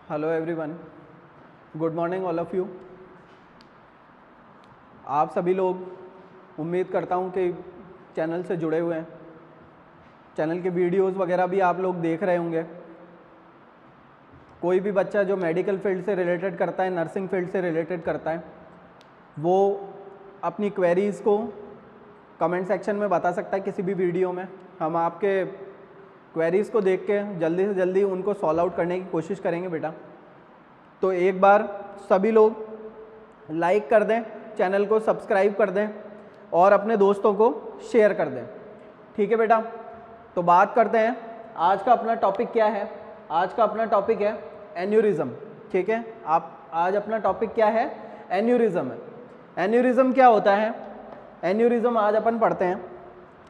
Hello everyone, good morning all of you. आप सभी लोग, उम्मीद करता हूँ कि चैनल से जुड़े हुए हैं, चैनल के वीडियोस वगैरह भी आप लोग देख रहे होंगे। कोई भी बच्चा जो मेडिकल फील्ड से रिलेटेड करता है, नर्सिंग फील्ड से रिलेटेड करता है, वो अपनी क्वेरीज़ को कमेंट सेक्शन में बता सकता है किसी भी वीडियो में। हम आपके क्वेरीज़ को देख के जल्दी से जल्दी उनको सॉल्व आउट करने की कोशिश करेंगे बेटा। तो एक बार सभी लोग लाइक कर दें, चैनल को सब्सक्राइब कर दें और अपने दोस्तों को शेयर कर दें। ठीक है बेटा, तो बात करते हैं आज का अपना टॉपिक क्या है। आज का अपना टॉपिक है एन्यूरिज्म। ठीक है, आज अपना टॉपिक क्या है? एन्यूरिज्म है। एन्यूरिज्म क्या होता है? एन्यूरिज्म आज अपन पढ़ते हैं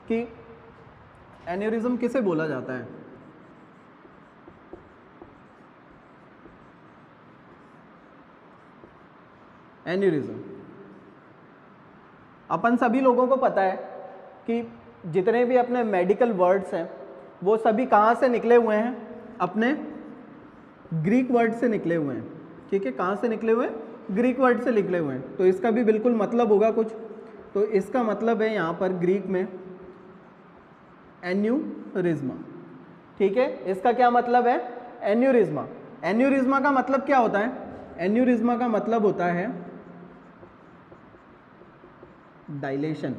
कि एन्यूरिज्म किसे बोला जाता है। एन्यूरिज्म, अपन सभी लोगों को पता है कि जितने भी अपने मेडिकल वर्ड्स हैं वो सभी कहाँ से निकले हुए हैं? अपने ग्रीक वर्ड से निकले हुए हैं। ठीक है, कहाँ से निकले हुए हैं? ग्रीक वर्ड से निकले हुए हैं। तो इसका भी बिल्कुल मतलब होगा कुछ। तो इसका मतलब है यहाँ पर ग्रीक में एन्यूरिज्मा। ठीक है, इसका क्या मतलब है? एन्यूरिज्मा। एन्यूरिज्मा का मतलब क्या होता है? एन्यूरिज्मा का मतलब होता है डायलेशन।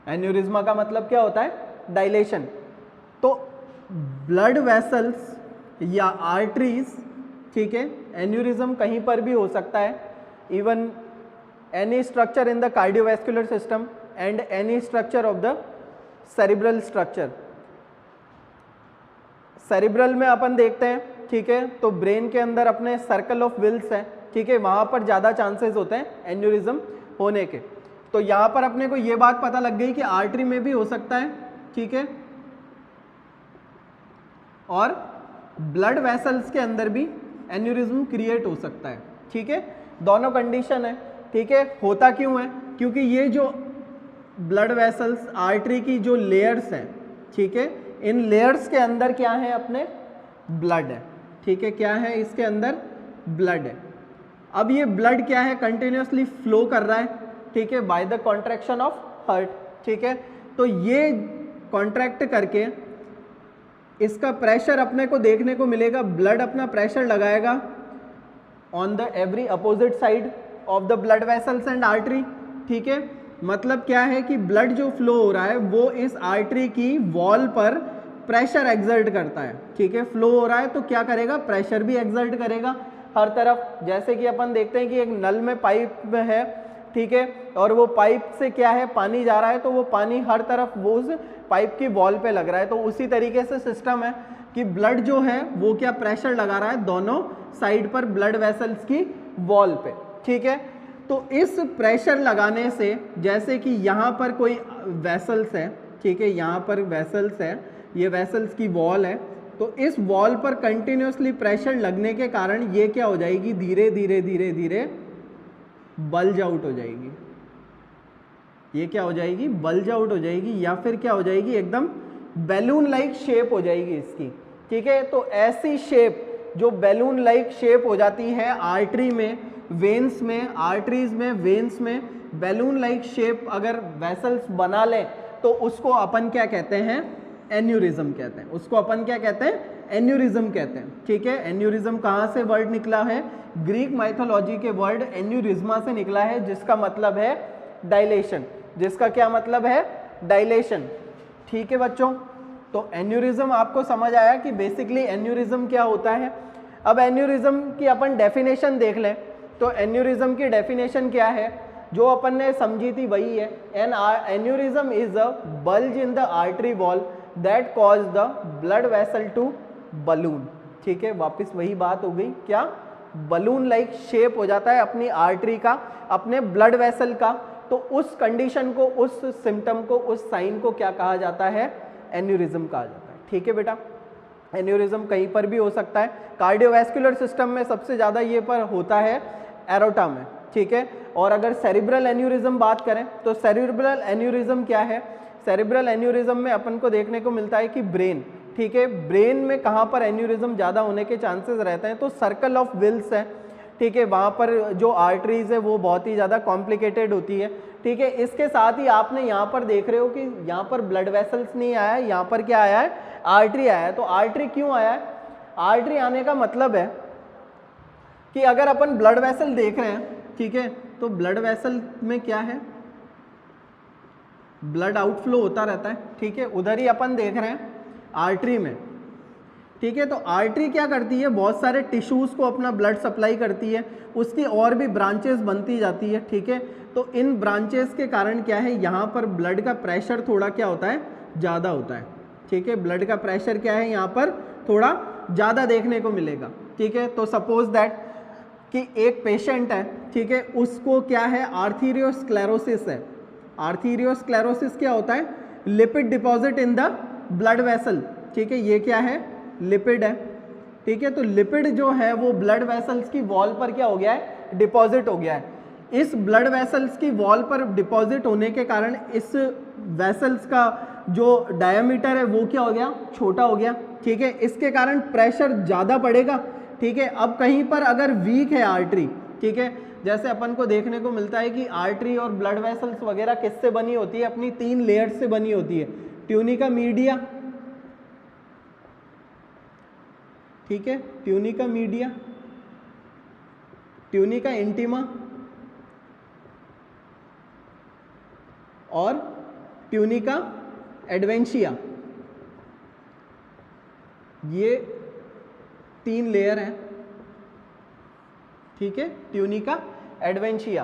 एन्यूरिज्मा का मतलब क्या होता है? डायलेशन। तो ब्लड वेसल्स या आर्टरीज, ठीक है, एन्यूरिज्म कहीं पर भी हो सकता है। Even any structure in the cardiovascular system and any structure of the cerebral structure. Cerebral में अपन देखते हैं, ठीक है, तो ब्रेन के अंदर अपने सर्कल ऑफ विल्स है, ठीक है, वहां पर ज़्यादा चांसेस होते हैं एन्यूरिज्म होने के। तो यहाँ पर अपने को ये बात पता लग गई कि आर्टरी में भी हो सकता है, ठीक है, और ब्लड वेसल्स के अंदर भी एन्यूरिज्म क्रिएट हो सकता है। ठीक है, दोनों कंडीशन है। ठीक है, होता क्यों है? क्योंकि ये जो ब्लड वेसल्स, आर्टरी की जो लेयर्स हैं, ठीक है, इन लेयर्स के अंदर क्या है? अपने ब्लड है। ठीक है, क्या है? इसके अंदर ब्लड है। अब ये ब्लड क्या है? कंटिन्यूसली फ्लो कर रहा है, ठीक है, by the contraction of heart. ठीक है, तो ये कॉन्ट्रैक्ट करके इसका प्रेशर अपने को देखने को मिलेगा। ब्लड अपना प्रेशर लगाएगा on the every opposite side of the blood vessels and artery. ठीक है, मतलब क्या है कि ब्लड जो फ्लो हो रहा है वो इस आर्टरी की वॉल पर प्रेशर एक्सर्ट करता है। ठीक है, फ्लो हो रहा है तो क्या करेगा? प्रेशर भी एक्सर्ट करेगा हर तरफ। जैसे कि अपन देखते हैं कि एक नल में पाइप है, ठीक है, और वो पाइप से क्या है? पानी जा रहा है, तो वो पानी हर तरफ वो उस पाइप की वॉल पे लग रहा है। तो उसी तरीके से सिस्टम है कि ब्लड जो है वो क्या प्रेशर लगा रहा है दोनों साइड पर ब्लड वेसल्स की वॉल पे। ठीक है, तो इस प्रेशर लगाने से, जैसे कि यहाँ पर कोई वेसल्स है, ठीक है, यहाँ पर वेसल्स है, ये वेसल्स की वॉल है, तो इस वॉल पर कंटिन्यूसली प्रेशर लगने के कारण ये क्या हो जाएगी? धीरे धीरे धीरे धीरे बल्ज आउट हो जाएगी। ये क्या हो जाएगी? बल्ज आउट हो जाएगी, या फिर क्या हो जाएगी? एकदम बैलून लाइक शेप हो जाएगी इसकी। ठीक है, तो ऐसी शेप जो बैलून लाइक शेप हो जाती है आर्टरी में, वेन्स में, आर्टरीज में, वेन्स में बैलून लाइक शेप अगर वेसल्स बना लें तो उसको अपन क्या कहते हैं? एन्यूरिज्म कहते हैं। उसको अपन क्या कहते हैं? एन्यूरिज्म कहते हैं। ठीक है, एन्यूरिज्म कहाँ से वर्ड निकला है? ग्रीक माइथोलॉजी के वर्ड एन्यूरिज्मा से निकला है, जिसका मतलब है डायलेशन। जिसका क्या मतलब है? डायलेशन। ठीक है बच्चों, तो एन्यूरिज्म आपको समझ आया कि बेसिकली एन्यूरिज्म क्या होता है। अब एन्यूरिज्म की अपन डेफिनेशन देख लें तो एन्यूरिज्म की डेफिनेशन क्या है? जो अपन ने समझी थी वही है। An aneurysm is a bulge in the artery wall that cause the blood vessel to balloon. ठीक है, वापस वही बात हो गई, क्या? बलून लाइक शेप हो जाता है अपनी आर्टरी का, अपने ब्लड वेसल का। तो उस कंडीशन को, उस सिम्टम को, उस साइन को क्या कहा जाता है? एन्यूरिज्म कहा जाता है। ठीक है बेटा, एन्यूरिज्म कहीं पर भी हो सकता है। कार्डियोवैस्कुलर सिस्टम में सबसे ज़्यादा ये पर होता है एरोटा में। ठीक है, और अगर सेरिब्रल एन्यूरिज्म बात करें तो सेरिब्रल एन्यूरिज्म क्या है? सेरिब्रल एन्यूरिज्म में अपन को देखने को मिलता है कि ब्रेन, ठीक है। ब्रेन में कहाँ पर एन्यूरिज्म ज़्यादा होने के चांसेस रहते हैं, तो सर्कल ऑफ विल्स है, ठीक है, वहाँ पर जो आर्टरीज है वो बहुत ही ज़्यादा कॉम्प्लिकेटेड होती है, ठीक है। इसके साथ ही आपने यहाँ पर देख रहे हो कि यहाँ पर ब्लड वेसल्स नहीं आया है, यहाँ पर क्या आया है, आर्टरी आया है। तो आर्टरी क्यों आया है? आर्टरी आने का मतलब है कि अगर अपन ब्लड वेसल देख रहे हैं, ठीक है, तो ब्लड वेसल में क्या है, ब्लड आउटफ्लो होता रहता है, ठीक है, उधर ही अपन देख रहे हैं आर्टरी में, ठीक है। तो आर्टरी क्या करती है, बहुत सारे टिश्यूज़ को अपना ब्लड सप्लाई करती है, उसकी और भी ब्रांचेस बनती जाती है, ठीक है। तो इन ब्रांचेस के कारण क्या है, यहाँ पर ब्लड का प्रेशर थोड़ा क्या होता है, ज़्यादा होता है, ठीक है। ब्लड का प्रेशर क्या है, यहाँ पर थोड़ा ज़्यादा देखने को मिलेगा, ठीक है। तो सपोज दैट कि एक पेशेंट है, ठीक है, उसको क्या है, आर्थीरियोस्क्लेरोसिस है। आर्थीरियोस्क्लेरोसिस क्या होता है, lipid deposit in the blood vessel, ठीक है, ये क्या है, लिपिड है, ठीक है। तो लिपिड जो है वो ब्लड वेसल्स की वॉल पर क्या हो गया है, डिपॉजिट हो गया है। इस ब्लड वेसल्स की वॉल पर डिपॉजिट होने के कारण इस वेसल्स का जो डायमीटर है वो क्या हो गया, छोटा हो गया, ठीक है। इसके कारण प्रेशर ज़्यादा पड़ेगा, ठीक है। अब कहीं पर अगर वीक है आर्टरी, ठीक है, जैसे अपन को देखने को मिलता है कि आर्टरी और ब्लड वेसल्स वगैरह किससे बनी होती है, अपनी 3 लेयर्स से बनी होती है, ट्यूनिका मीडिया, ठीक है, ट्यूनिका मीडिया, ट्यूनिका इंटीमा और ट्यूनिका एडवेंशिया, ये 3 लेयर हैं, ठीक है, ट्यूनिका एडवेंशिया।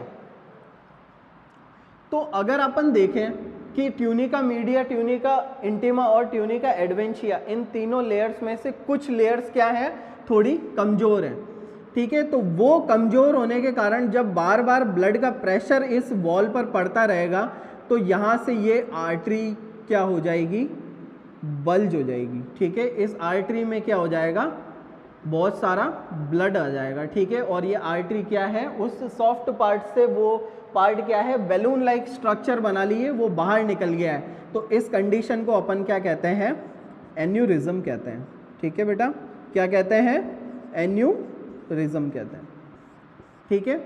तो अगर अपन देखें कि ट्यूनिका मीडिया, ट्यूनिका इंटीमा और ट्यूनिका एडवेंशिया, इन तीनों लेयर्स में से कुछ लेयर्स क्या है, थोड़ी कमजोर है, ठीक है। तो वो कमजोर होने के कारण जब बार बार ब्लड का प्रेशर इस वॉल पर पड़ता रहेगा तो यहाँ से ये आर्टरी क्या हो जाएगी, बल्ज हो जाएगी, ठीक है। इस आर्टरी में क्या हो जाएगा, बहुत सारा ब्लड आ जाएगा, ठीक है। और ये आर्टरी क्या है, उस सॉफ्ट पार्ट से वो पार्ट क्या है, बैलून लाइक स्ट्रक्चर बना लिए, वो बाहर निकल गया है। तो इस कंडीशन को अपन क्या कहते हैं, एन्यूरिज्म कहते हैं, ठीक है बेटा, क्या कहते हैं, एन्यूरिज्म कहते हैं, ठीक है।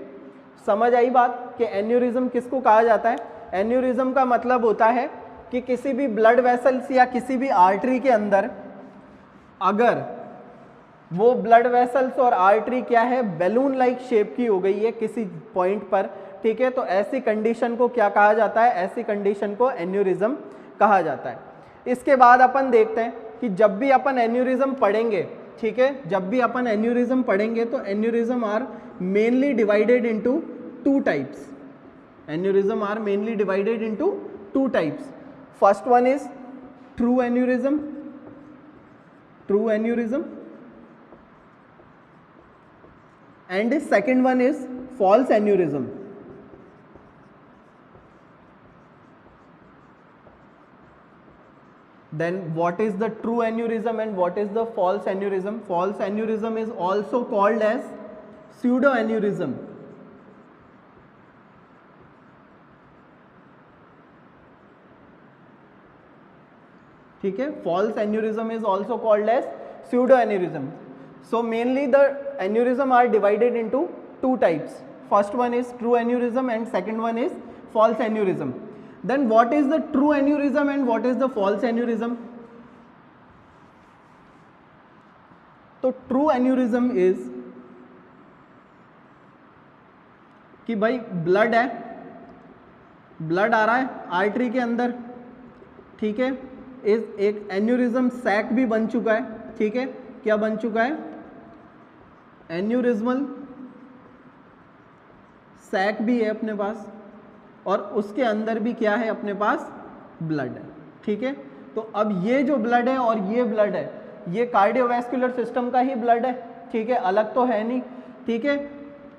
समझ आई बात कि एन्यूरिज्म किसको कहा जाता है। एन्यूरिज्म का मतलब होता है कि किसी भी ब्लड वेसल्स या किसी भी आर्टरी के अंदर अगर वो ब्लड वेसल्स और आर्टरी क्या है, बैलून लाइक शेप की हो गई है किसी पॉइंट पर, ठीक है, तो ऐसी कंडीशन को क्या कहा जाता है, ऐसी कंडीशन को एन्यूरिज्म कहा जाता है। इसके बाद अपन देखते हैं कि जब भी अपन एन्यूरिज्म पढ़ेंगे, ठीक है, जब भी अपन एन्यूरिज्म पढ़ेंगे तो aneurysm are mainly divided into 2 types. Aneurysm are mainly divided into 2 types. First one is true aneurysm, true aneurysm, and second one is false aneurysm. Then what is the true aneurysm and what is the false aneurysm? False aneurysm is also called as pseudo aneurysm. ठीक है, false aneurysm is also called as pseudo aneurysm. So mainly the aneurysm are divided into 2 types. First one is true aneurysm and second one is false aneurysm. Then what is the true aneurysm and what is the false aneurysm? तो true aneurysm is कि भाई blood है, blood आ रहा है artery के अंदर, ठीक है, इस एक एन्यूरिज्म सैक भी बन चुका है, ठीक है, क्या बन चुका है, एन्यूरिज्मल सैक भी है अपने पास और उसके अंदर भी क्या है, अपने पास ब्लड है, ठीक है। तो अब ये जो ब्लड है और ये ब्लड है, ये कार्डियोवैस्कुलर सिस्टम का ही ब्लड है, ठीक है, अलग तो है नहीं, ठीक है।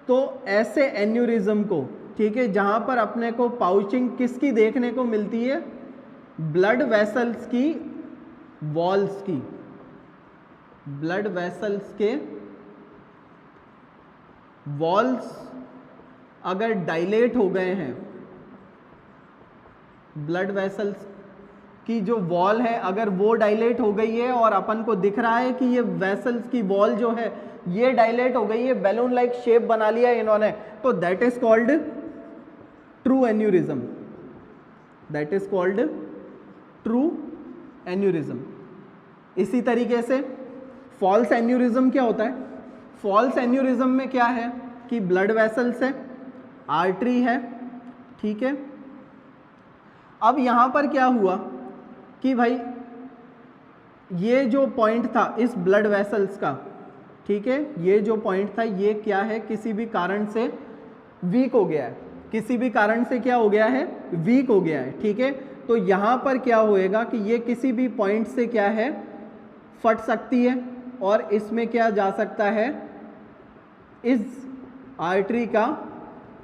तो ऐसे एन्यूरिज्म को, ठीक है, जहां पर अपने को पाउचिंग किसकी देखने को मिलती है, ब्लड वेसल्स की वॉल्स की, ब्लड वेसल्स के वॉल्स अगर डायलेट हो गए हैं, ब्लड वेसल्स कि जो वॉल है अगर वो डायलेट हो गई है और अपन को दिख रहा है कि ये वेसल्स की वॉल जो है ये डायलेट हो गई है, बैलून लाइक शेप बना लिया इन्होंने, तो that is called true aneurysm, that is called true aneurysm. इसी तरीके से फॉल्स एन्यूरिज्म क्या होता है? फॉल्स एन्यूरिज्म में क्या है कि ब्लड वेसल्स है, आर्टरी है, ठीक है। अब यहां पर क्या हुआ कि भाई ये जो पॉइंट था इस ब्लड वेसल्स का, ठीक है, ये जो पॉइंट था ये क्या है, किसी भी कारण से वीक हो गया है, किसी भी कारण से क्या हो गया है, वीक हो गया है, ठीक है। तो यहां पर क्या होएगा कि ये किसी भी पॉइंट से क्या है, फट सकती है और इसमें क्या जा सकता है, इस आर्टरी का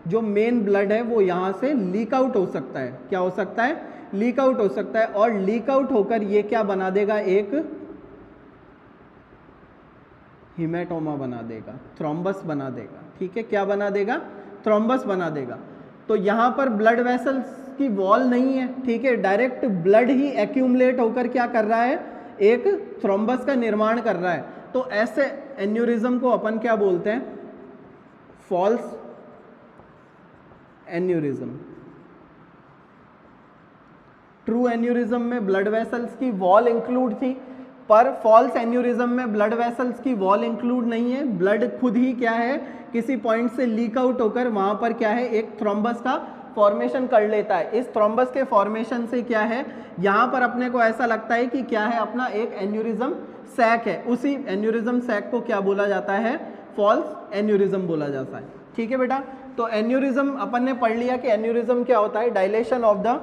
जो मेन ब्लड है वो यहां से लीक आउट हो सकता है। क्या हो सकता है? लीक आउट हो सकता है, और लीक आउट होकर ये क्या बना देगा, एक हिमेटोमा बना देगा, थ्रोम्बस बना देगा, ठीक है। क्या बना देगा? थ्रोम्बस बना देगा। तो यहां पर ब्लड वेसल्स की वॉल नहीं है, ठीक है, डायरेक्ट ब्लड ही एक्यूमुलेट होकर क्या कर रहा है, एक थ्रोम्बस का निर्माण कर रहा है। तो ऐसे एन्यूरिज्म को अपन क्या बोलते हैं? False aneurysm. ट्रू एन्यूरिज्म में ब्लड वेसल्स की वॉल इंक्लूड थी, पर फॉल्स एन्यूरिज्म में ब्लड वेसल्स की वॉल इंक्लूड नहीं है, ब्लड खुद ही क्या है, किसी पॉइंट से लीक आउट होकर वहां पर क्या है, एक थ्रोम्बस का फॉर्मेशन कर लेता है। इस थ्रोम्बस के फॉर्मेशन से क्या है, यहां पर अपने को ऐसा लगता है कि क्या है, अपना एक एन्यूरिज्म सैक है, उसी एन्यूरिज्म सैक को क्या बोला जाता है, फॉल्स एन्यूरिज्म बोला जाता है, ठीक है बेटा। तो एन्यूरिज्म अपन ने पढ़ लिया कि एन्यूरिज्म क्या होता है, डायलेशन ऑफ द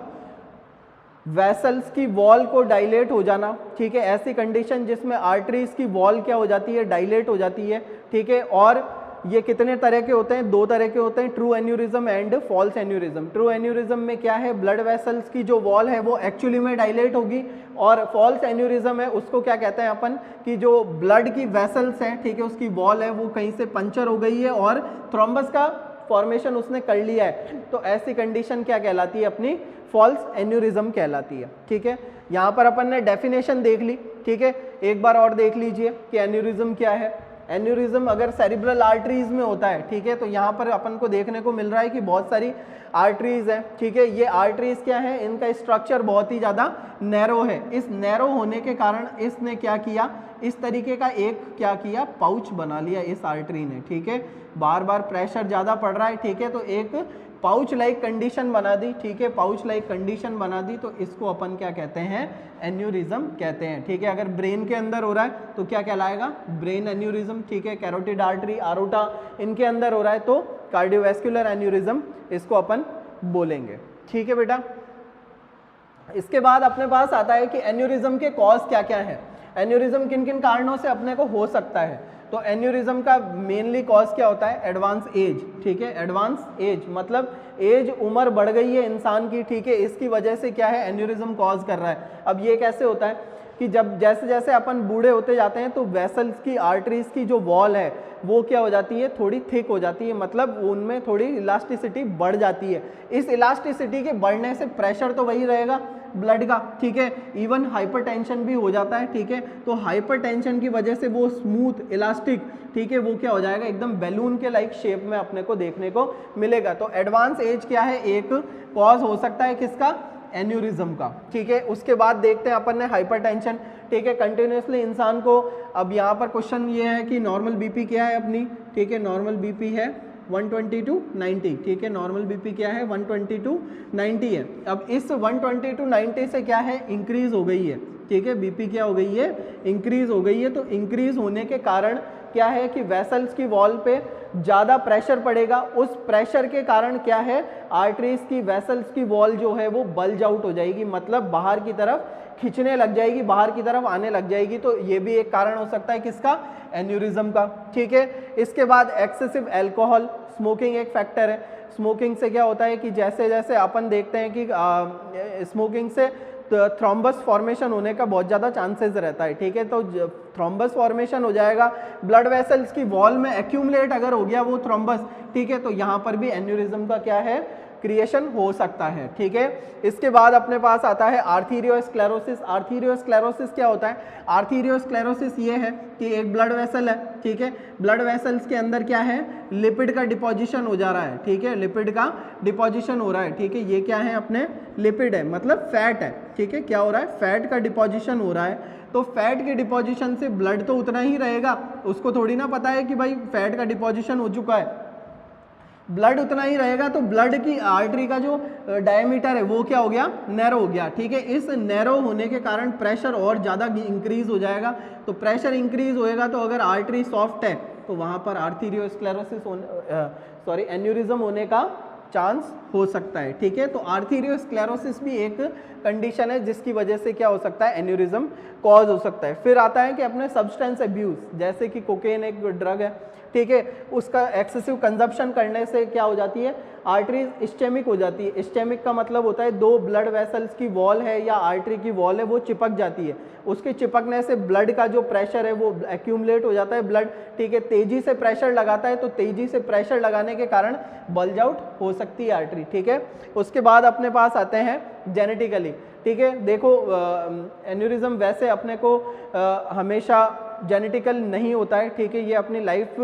वेसल्स की वॉल को डायलेट हो जाना, ठीक है, ऐसी कंडीशन जिसमें आर्टरीज की वॉल क्या हो जाती है, डायलेट हो जाती है, ठीक है। और ये कितने तरह के होते हैं? 2 तरह के होते हैं, true aneurysm and false aneurysm. True aneurysm में क्या है, ब्लड वेसल्स की जो वॉल है वो एक्चुअली में डायलेट होगी, और फॉल्स एन्यूरिज्म है उसको क्या कहते हैं अपन, कि जो ब्लड की वेसल्स हैं, ठीक है, उसकी वॉल है वो कहीं से पंचर हो गई है और थ्रोम्बस का फॉर्मेशन उसने कर लिया है। तो ऐसी कंडीशन क्या कहलाती है, अपनी फॉल्स एन्यूरिज्म कहलाती है, ठीक है। यहाँ पर अपन ने डेफिनेशन देख ली, ठीक है, एक बार और देख लीजिए कि एन्यूरिज्म क्या है। एन्यूरिज्म अगर सेरिब्रल आर्टरीज में होता है, ठीक है, तो यहाँ पर अपन को देखने को मिल रहा है कि बहुत सारी आर्टरीज हैं, ठीक है। ये आर्टरीज क्या है, इनका स्ट्रक्चर बहुत ही ज़्यादा नैरो है। इस नैरो होने के कारण इसने क्या किया, इस तरीके का एक क्या किया, पाउच बना लिया इस आर्टरी ने, ठीक है। बार बार प्रेशर ज़्यादा पड़ रहा है, ठीक है, तो एक पाउच लाइक कंडीशन बना दी, ठीक है, पाउच लाइक कंडीशन बना दी, तो इसको अपन क्या कहते हैं, एन्यूरिज्म कहते हैं, ठीक है। अगर ब्रेन के अंदर हो रहा है तो क्या कहलाएगा, ब्रेन एन्यूरिज्म, ठीक है। कैरोटिड आर्टरी, आरोटा इनके अंदर हो रहा है तो कार्डियोवैस्कुलर एन्यूरिज्म इसको अपन बोलेंगे, ठीक है बेटा। इसके बाद अपने पास आता है कि एन्यूरिज्म के कॉज क्या क्या है, एन्यूरिज्म किन किन कारणों से अपने को हो सकता है। तो एन्यूरिज्म का मेनली कॉज क्या होता है, एडवांस एज, ठीक है, एडवांस एज मतलब एज, उम्र बढ़ गई है इंसान की, ठीक है, इसकी वजह से क्या है, एन्यूरिज्म कॉज कर रहा है। अब ये कैसे होता है कि जब जैसे जैसे अपन बूढ़े होते जाते हैं तो वेसल्स की, आर्टरीज की जो वॉल है वो क्या हो जाती है, थोड़ी थिक हो जाती है, मतलब उनमें थोड़ी इलास्टिसिटी बढ़ जाती है। इस इलास्टिसिटी के बढ़ने से प्रेशर तो वही रहेगा ब्लड का, ठीक है, इवन हाइपरटेंशन भी हो जाता है, ठीक है। तो हाइपरटेंशन की वजह से वो स्मूथ इलास्टिक, ठीक है, वो क्या हो जाएगा, एकदम बैलून के लाइक शेप में अपने को देखने को मिलेगा। तो एडवांस एज क्या है, एक कॉज हो सकता है किसका, एन्यूरिज्म का, ठीक है। उसके बाद देखते हैं अपन ने हाइपरटेंशन, ठीक है, कंटिन्यूसली इंसान को, अब यहाँ पर क्वेश्चन ये है कि नॉर्मल बीपी क्या है अपनी, ठीक है, नॉर्मल बीपी है 120/90, ठीक है, नॉर्मल बीपी क्या है 120/90 है। अब इस 120/90 से क्या है, इंक्रीज हो गई है, ठीक है, बीपी क्या हो गई है, इंक्रीज हो गई है। तो इंक्रीज होने के कारण क्या है कि वेसल्स की वॉल पे ज़्यादा प्रेशर पड़ेगा, उस प्रेशर के कारण क्या है, आर्टरीज की, वेसल्स की वॉल जो है वो बल्ज आउट हो जाएगी, मतलब बाहर की तरफ खींचने लग जाएगी, बाहर की तरफ आने लग जाएगी। तो ये भी एक कारण हो सकता है किसका, एन्यूरिज्म का, ठीक है। इसके बाद एक्सेसिव अल्कोहल, स्मोकिंग एक फैक्टर है। स्मोकिंग से क्या होता है कि जैसे जैसे अपन देखते हैं कि स्मोकिंग से थ्रोम्बस फॉर्मेशन होने का बहुत ज़्यादा चांसेस रहता है, ठीक है। तो थ्रोम्बस फॉर्मेशन हो जाएगा, ब्लड वेसल्स की वॉल में एक्यूमुलेट अगर हो गया वो थ्रोम्बस, ठीक है, तो यहाँ पर भी एन्यूरिज्म का क्या है, क्रिएशन हो सकता है, ठीक है। इसके बाद अपने पास आता है आर्थीरियोस्क्लेरोसिस। आर्थीरियोस्क्लेरोसिस क्या होता है? आर्थीरियोस्क्लेरोसिस ये है कि एक ब्लड वेसल है, ठीक है, ब्लड वेसल्स के अंदर क्या है, लिपिड का डिपोजिशन हो जा रहा है, ठीक है, लिपिड का डिपोजिशन हो रहा है, ठीक है। ये क्या है अपने, लिपिड है, मतलब फैट है, ठीक है। क्या हो रहा है, फैट का डिपोजिशन हो रहा है। तो फैट के डिपोजिशन से ब्लड तो उतना ही रहेगा, उसको थोड़ी ना पता है कि भाई फैट का डिपोजिशन हो चुका है, ब्लड उतना ही रहेगा। तो ब्लड की आर्टरी का जो डायमीटर है वो क्या हो गया, नैरो हो गया, ठीक है। इस नैरो होने के कारण प्रेशर और ज़्यादा इंक्रीज हो जाएगा। तो प्रेशर इंक्रीज होएगा तो अगर आर्टरी सॉफ्ट है तो वहाँ पर आर्थीरियोस्क्लेरोसिस एन्यूरिज्म होने का चांस हो सकता है, ठीक है। तो आर्थीरियोस्क्लेरोसिस भी एक कंडीशन है जिसकी वजह से क्या हो सकता है, एन्यूरिज्म कॉज हो सकता है। फिर आता है कि अपने सब्सटेंस अब्यूज, जैसे कि कोकेन एक ड्रग है, ठीक है, उसका एक्सेसिव कंजप्शन करने से क्या हो जाती है, आर्टरीज इस्टेमिक हो जाती है। इस्टेमिक का मतलब होता है दो ब्लड वेसल्स की वॉल है या आर्टरी की वॉल है वो चिपक जाती है, उसके चिपकने से ब्लड का जो प्रेशर है वो एक्यूमुलेट हो जाता है ब्लड, ठीक है। तेजी से प्रेशर लगाता है तो तेजी से प्रेशर लगाने के कारण बल्ज आउट हो सकती है आर्टरी, ठीक है। उसके बाद अपने पास आते हैं जेनेटिकली, ठीक है। देखो एन्यूरिज्म वैसे अपने को हमेशा जेनेटिकल नहीं होता है, ठीक है, ये अपनी लाइफ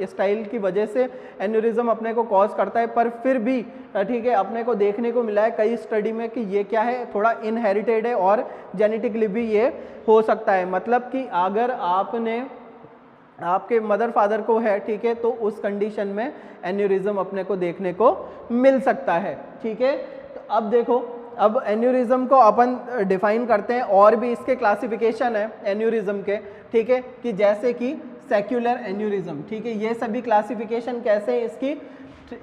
स्टाइल की वजह से एन्यूरिज्म अपने को कॉज करता है, पर फिर भी ठीक है अपने को देखने को मिला है कई स्टडी में कि ये क्या है, थोड़ा इनहेरिटेड है और जेनेटिकली भी ये हो सकता है। मतलब कि अगर आपने आपके मदर फादर को है, ठीक है, तो उस कंडीशन में एन्यूरिज्म अपने को देखने को मिल सकता है, ठीक है। तो अब देखो, अब एन्यूरिज्म को अपन डिफाइन करते हैं, और भी इसके क्लासिफिकेशन है एन्यूरिज्म के, ठीक है, कि जैसे कि सेक्युलर एन्यूरिज्म, ठीक है। ये सभी क्लासिफिकेशन कैसे हैं इसकी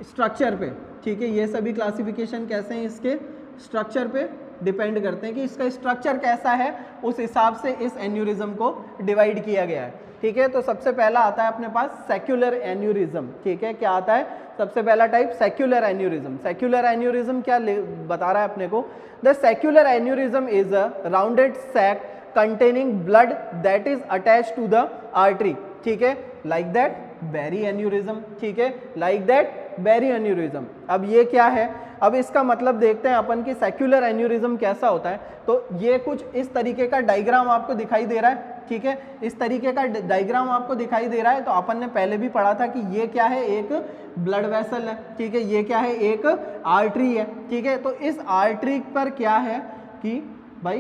स्ट्रक्चर पे, ठीक है, ये सभी क्लासिफिकेशन कैसे हैं इसके स्ट्रक्चर पे डिपेंड करते हैं कि इसका स्ट्रक्चर कैसा है, उस हिसाब से इस एन्यूरिज्म को डिवाइड किया गया है, ठीक है। तो सबसे पहला आता है अपने पास सेक्युलर एन्यूरिज्म, ठीक है। क्या आता है सबसे पहला type, saccular aneurysm. Saccular aneurysm क्या बता रहा है अपने को, the saccular aneurysm is a rounded sac containing blood that is attached to the artery, ठीक है, like that Berry aneurysm, ठीक है, like that Berry aneurysm। अब ये क्या है, अब इसका मतलब देखते हैं अपन कि सेक्युलर एन्यूरिज्म कैसा होता है। तो ये कुछ इस तरीके का डायग्राम आपको दिखाई दे रहा है, ठीक है, इस तरीके का डायग्राम आपको दिखाई दे रहा है। तो अपन ने पहले भी पढ़ा था कि ये क्या है, एक ब्लड वेसल है, ठीक है, ये क्या है, एक आर्टरी है, ठीक है। तो इस आर्टरी पर क्या है कि भाई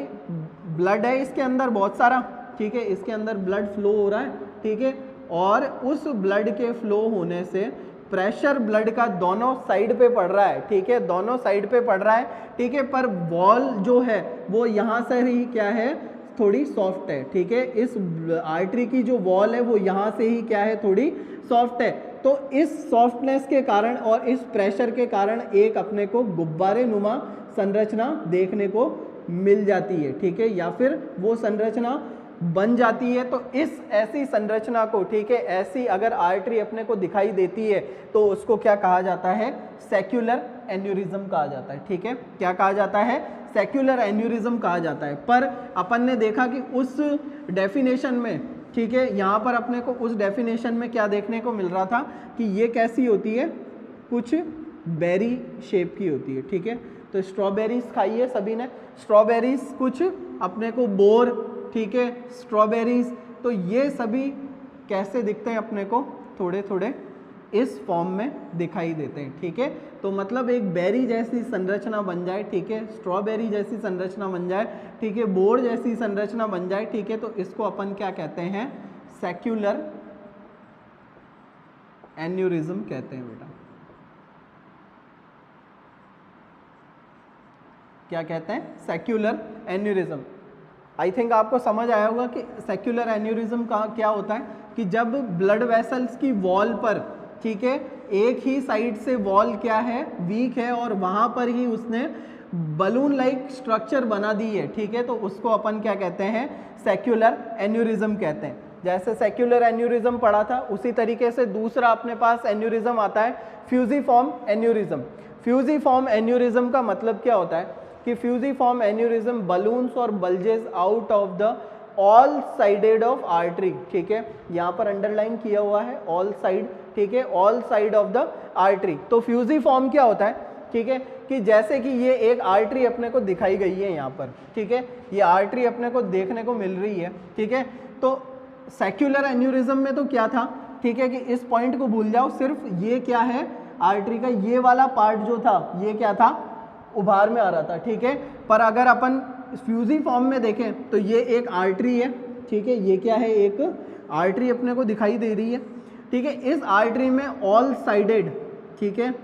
ब्लड है इसके अंदर बहुत सारा, ठीक है, इसके अंदर ब्लड फ्लो हो रहा है, ठीक है, और उस ब्लड के फ्लो होने से प्रेशर ब्लड का दोनों साइड पे पड़ रहा है, ठीक है, दोनों साइड पे पड़ रहा है, ठीक है, पर वॉल जो है वो यहाँ से ही क्या है, थोड़ी सॉफ्ट है, ठीक है, इस आर्टरी की जो वॉल है वो यहाँ से ही क्या है, थोड़ी सॉफ्ट है। तो इस सॉफ्टनेस के कारण और इस प्रेशर के कारण एक अपने को गुब्बारे नुमा संरचना देखने को मिल जाती है, ठीक है, या फिर वो संरचना बन जाती है। तो इस ऐसी संरचना को, ठीक है, ऐसी अगर आर्टरी अपने को दिखाई देती है तो उसको क्या कहा जाता है, सेक्युलर एन्यूरिज्म कहा जाता है, ठीक है। क्या कहा जाता है, सेक्युलर एन्यूरिज्म कहा जाता है। पर अपन ने देखा कि उस डेफिनेशन में, ठीक है, यहाँ पर अपने को उस डेफिनेशन में क्या देखने को मिल रहा था कि ये कैसी होती है, कुछ बेरी शेप की होती है, ठीक है। तो स्ट्रॉबेरीज खाई है सभी ने, स्ट्रॉबेरीज कुछ अपने को बोर, ठीक है, स्ट्रॉबेरीज, तो ये सभी कैसे दिखते हैं अपने को, थोड़े थोड़े इस फॉर्म में दिखाई देते हैं, ठीक है। तो मतलब एक बेरी जैसी संरचना बन जाए, ठीक है, स्ट्रॉबेरी जैसी संरचना बन जाए, ठीक है, बोर जैसी संरचना बन जाए, ठीक है, तो इसको अपन क्या कहते हैं, सेक्युलर एन्यूरिज्म कहते हैं बेटा। क्या कहते हैं, सेक्युलर एन्यूरिज्म। आई थिंक आपको समझ आया होगा कि सेक्युलर एन्यूरिज्म का क्या होता है कि जब ब्लड वेसल्स की वॉल पर, ठीक है, एक ही साइड से वॉल क्या है, वीक है, और वहां पर ही उसने बलून लाइक स्ट्रक्चर बना दी है, ठीक है, तो उसको अपन क्या कहते हैं, सेक्युलर एन्यूरिज्म कहते हैं। जैसे सेक्युलर एन्यूरिज्म पढ़ा था उसी तरीके से दूसरा अपने पास एन्यूरिज्म आता है, फ्यूजिफॉर्म एन्यूरिज्म। फ्यूजिफॉर्म एन्यूरिज्म का मतलब क्या होता है कि फ्यूजिफॉर्म एन्यूरिज्म बलून्स और bulges out of the all sided of artery, ठीक है, यहाँ पर अंडरलाइन किया हुआ है ऑल साइड, ठीक है, all side of the artery. तो फ्यूजिफॉर्म क्या होता है ठीक है, कि जैसे कि ये एक आर्टरी अपने को दिखाई गई है यहाँ पर, ठीक है, ये आर्टरी अपने को देखने को मिल रही है, ठीक है। तो सेक्युलर एन्यूरिज्म में तो क्या था, ठीक है, कि इस पॉइंट को भूल जाओ, सिर्फ ये क्या है, आर्टरी का ये वाला पार्ट जो था ये क्या था, उभार में आ रहा था, ठीक है। पर अगर अपन फ्यूजिफॉर्म में देखें तो ये एक आर्टरी है, ठीक है, ये क्या है, एक आर्टरी अपने को दिखाई दे रही है, ठीक है। इस आर्टरी में ऑल साइडेड, ठीक है,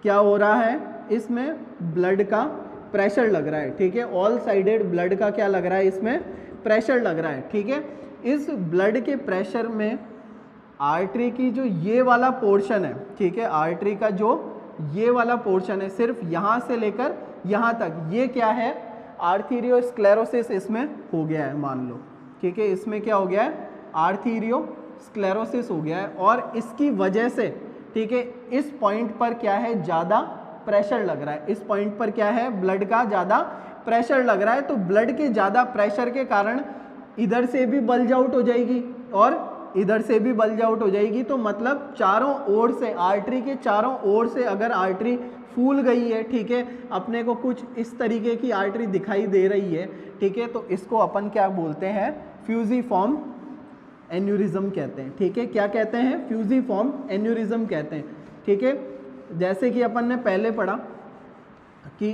क्या हो रहा है, इसमें ब्लड का प्रेशर लग रहा है, ठीक है, ऑल साइडेड ब्लड का क्या लग रहा है, इसमें प्रेशर लग रहा है, ठीक है। इस ब्लड के प्रेशर में आर्टरी की जो ये वाला पोर्शन है, ठीक है, आर्टरी का जो ये वाला पोर्शन है, सिर्फ यहाँ से लेकर यहाँ तक, ये क्या है, आर्थीरियोस्क्लेरोसिस इसमें हो गया है, मान लो, ठीक है, इसमें क्या हो गया है, आर्थीरियोस्क्लेरोसिस हो गया है, और इसकी वजह से, ठीक है, इस पॉइंट पर क्या है, ज़्यादा प्रेशर लग रहा है, इस पॉइंट पर क्या है, ब्लड का ज़्यादा प्रेशर लग रहा है। तो ब्लड के ज़्यादा प्रेशर के कारण इधर से भी बल्ज आउट हो जाएगी और इधर से भी बल्ज आउट हो जाएगी, तो मतलब चारों ओर से, आर्टरी के चारों ओर से अगर आर्टरी फूल गई है, ठीक है, अपने को कुछ इस तरीके की आर्टरी दिखाई दे रही है, ठीक है, तो इसको अपन क्या बोलते हैं, फ्यूजिफॉर्म एन्यूरिज्म कहते हैं, ठीक है। क्या कहते हैं, फ्यूजिफॉर्म एन्यूरिज्म कहते हैं, ठीक है। जैसे कि अपन ने पहले पढ़ा कि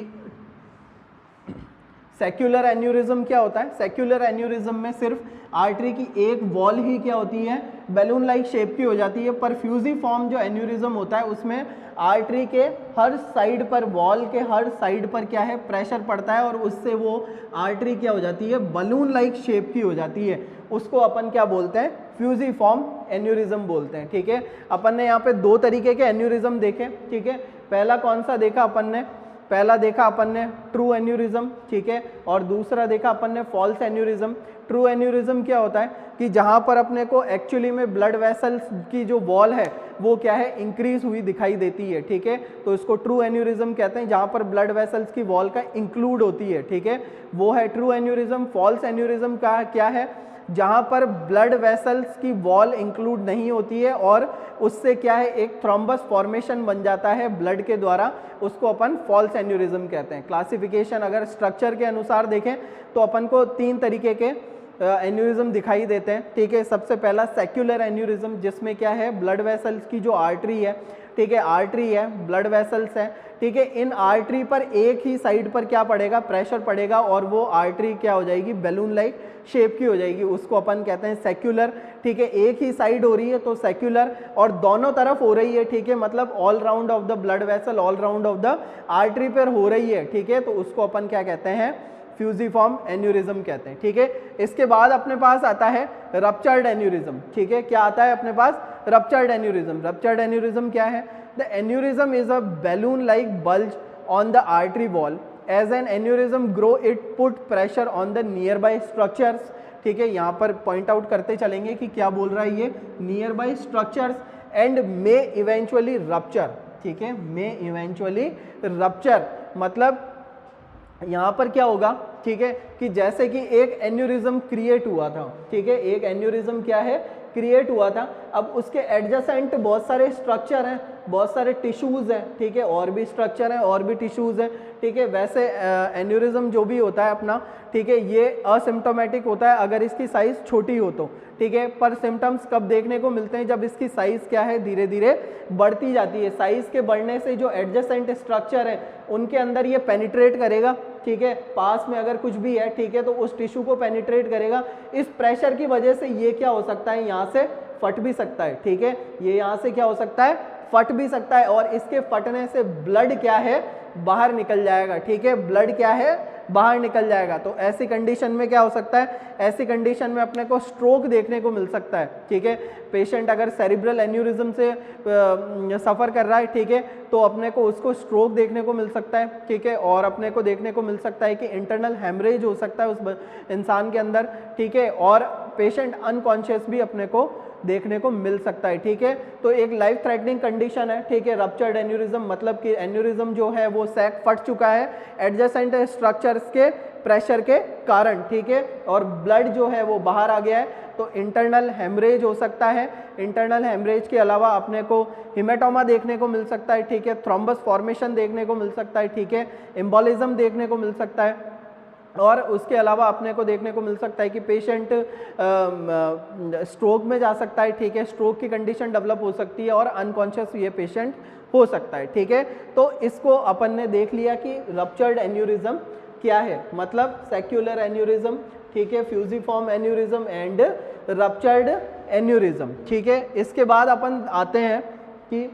सेक्युलर एन्यूरिज्म क्या होता है, सेक्युलर एन्यूरिज्म में सिर्फ आर्टरी की एक वॉल ही क्या होती है, बैलून लाइक शेप की हो जाती है। पर फ्यूजिफॉर्म जो एन्यूरिज्म होता है उसमें आर्टरी के हर साइड पर, वॉल के हर साइड पर क्या है, प्रेशर पड़ता है और उससे वो आर्टरी क्या हो जाती है, बलून लाइक शेप की हो जाती है, उसको अपन क्या बोलते हैं, फ्यूजिफॉर्म एन्यूरिज्म बोलते हैं, ठीक है। अपन ने यहाँ पे दो तरीके के एन्यूरिज्म देखे, ठीक है। पहला कौन सा देखा अपन ने, पहला देखा अपन ने ट्रू एन्यूरिज्म, ठीक है, और दूसरा देखा अपन ने फॉल्स एन्यूरिज्म। ट्रू एन्यूरिज्म क्या होता है कि जहाँ पर अपने को एक्चुअली में ब्लड वेसल्स की जो वॉल है वो क्या है, इंक्रीज हुई दिखाई देती है, ठीक है, तो इसको ट्रू एन्यूरिज्म कहते हैं, जहाँ पर ब्लड वेसल्स की वॉल का इंक्लूड होती है, ठीक है, वो है ट्रू एन्यूरिज्म। फॉल्स एन्यूरिज्म का क्या है, जहाँ पर ब्लड वेसल्स की वॉल इंक्लूड नहीं होती है और उससे क्या है, एक थ्रोम्बस फॉर्मेशन बन जाता है ब्लड के द्वारा, उसको अपन फॉल्स एन्यूरिज्म कहते हैं। क्लासिफिकेशन अगर स्ट्रक्चर के अनुसार देखें तो अपन को तीन तरीके के एन्यूरिज्म दिखाई देते हैं, ठीक है। सबसे पहला सेक्युलर एन्यूरिज्म, जिसमें क्या है, ब्लड वेसल्स की जो आर्टरी है, ठीक है, आर्टरी है, ब्लड वेसल्स है, ठीक है, इन आर्टरी पर एक ही साइड पर क्या पड़ेगा, प्रेशर पड़ेगा और वो आर्टरी क्या हो जाएगी, बैलून लाइक शेप की हो जाएगी, उसको अपन कहते हैं सेक्युलर, ठीक है। एक ही साइड हो रही है तो सेक्युलर, और दोनों तरफ हो रही है, ठीक है, मतलब all round of the blood vessel, all round of the artery पर हो रही है, ठीक है, तो उसको अपन क्या कहते हैं, फ्यूजिफॉर्म एन्यूरिज्म कहते हैं, ठीक है। इसके बाद अपने पास आता है रप्चर्ड एन्यूरिज्म, ठीक है, क्या आता है अपने पास, रप्चर्ड एन्यूरिज्म। रप्चर्ड एन्यूरिज्म क्या है, the aneurysm is a balloon like bulge on the artery wall, as an aneurysm grow it put pressure on the nearby structures, ठीक है, यहाँ पर पॉइंट आउट करते चलेंगे कि क्या बोल रहा है ये, near by structures, and may eventually rupture, ठीक है, मे इवेंचुअली रप्चर, मतलब यहाँ पर क्या होगा, ठीक है, कि जैसे कि एक एन्यूरिज्म क्रिएट हुआ था, ठीक है, एक एन्यूरिज्म क्या है, क्रिएट हुआ था, अब उसके एडजेसेंट बहुत सारे स्ट्रक्चर हैं, बहुत सारे टिश्यूज हैं, ठीक है, और भी स्ट्रक्चर हैं और भी टिश्यूज हैं, ठीक है। वैसे एन्यूरिज्म जो भी होता है अपना, ठीक है, ये असिम्टोमेटिक होता है अगर इसकी साइज छोटी हो तो, ठीक है, पर सिम्टम्स कब देखने को मिलते हैं, जब इसकी साइज क्या है, धीरे धीरे बढ़ती जाती है। साइज के बढ़ने से जो एडजेसेंट स्ट्रक्चर है उनके अंदर ये पेनिट्रेट करेगा, ठीक है, पास में अगर कुछ भी है, ठीक है, तो उस टिश्यू को पेनिट्रेट करेगा। इस प्रेशर की वजह से ये क्या हो सकता है, यहाँ से फट भी सकता है, ठीक है, ये यहाँ से क्या हो सकता है, फट भी सकता है, और इसके फटने से ब्लड क्या है, बाहर निकल जाएगा, ठीक है, ब्लड क्या है, बाहर निकल जाएगा। तो ऐसी कंडीशन में क्या हो सकता है, ऐसी कंडीशन में अपने को स्ट्रोक देखने को मिल सकता है, ठीक है। पेशेंट अगर सेरिब्रल एन्यूरिज्म से सफ़र कर रहा है, ठीक है, तो अपने को उसको स्ट्रोक देखने को मिल सकता है, ठीक है, और अपने को देखने को मिल सकता है कि इंटरनल हेमरेज हो सकता है उस इंसान के अंदर, ठीक है, और पेशेंट अनकॉन्शियस भी अपने को देखने को मिल सकता है, ठीक है। तो एक लाइफ थ्रेटनिंग कंडीशन है, ठीक है, रप्चर्ड एन्यूरिज्म, मतलब कि एन्यूरिज्म जो है वो सैक फट चुका है, एडजेसेंट स्ट्रक्चर्स के प्रेशर के कारण, ठीक है, और ब्लड जो है वो बाहर आ गया है, तो इंटरनल हेमरेज हो सकता है। इंटरनल हेमरेज के अलावा अपने को हिमेटोमा देखने को मिल सकता है, ठीक है, थ्रोम्बस फॉर्मेशन देखने को मिल सकता है, ठीक है, एम्बोलिज्म देखने को मिल सकता है, और उसके अलावा अपने को देखने को मिल सकता है कि पेशेंट स्ट्रोक में जा सकता है, ठीक है, स्ट्रोक की कंडीशन डेवलप हो सकती है और अनकॉन्शियस ये पेशेंट हो सकता है, ठीक है। तो इसको अपन ने देख लिया कि रप्चर्ड एन्यूरिज्म क्या है, मतलब सेक्युलर एन्यूरिज्म, ठीक है, fusiform aneurysm and ruptured aneurysm, ठीक है। इसके बाद अपन आते हैं कि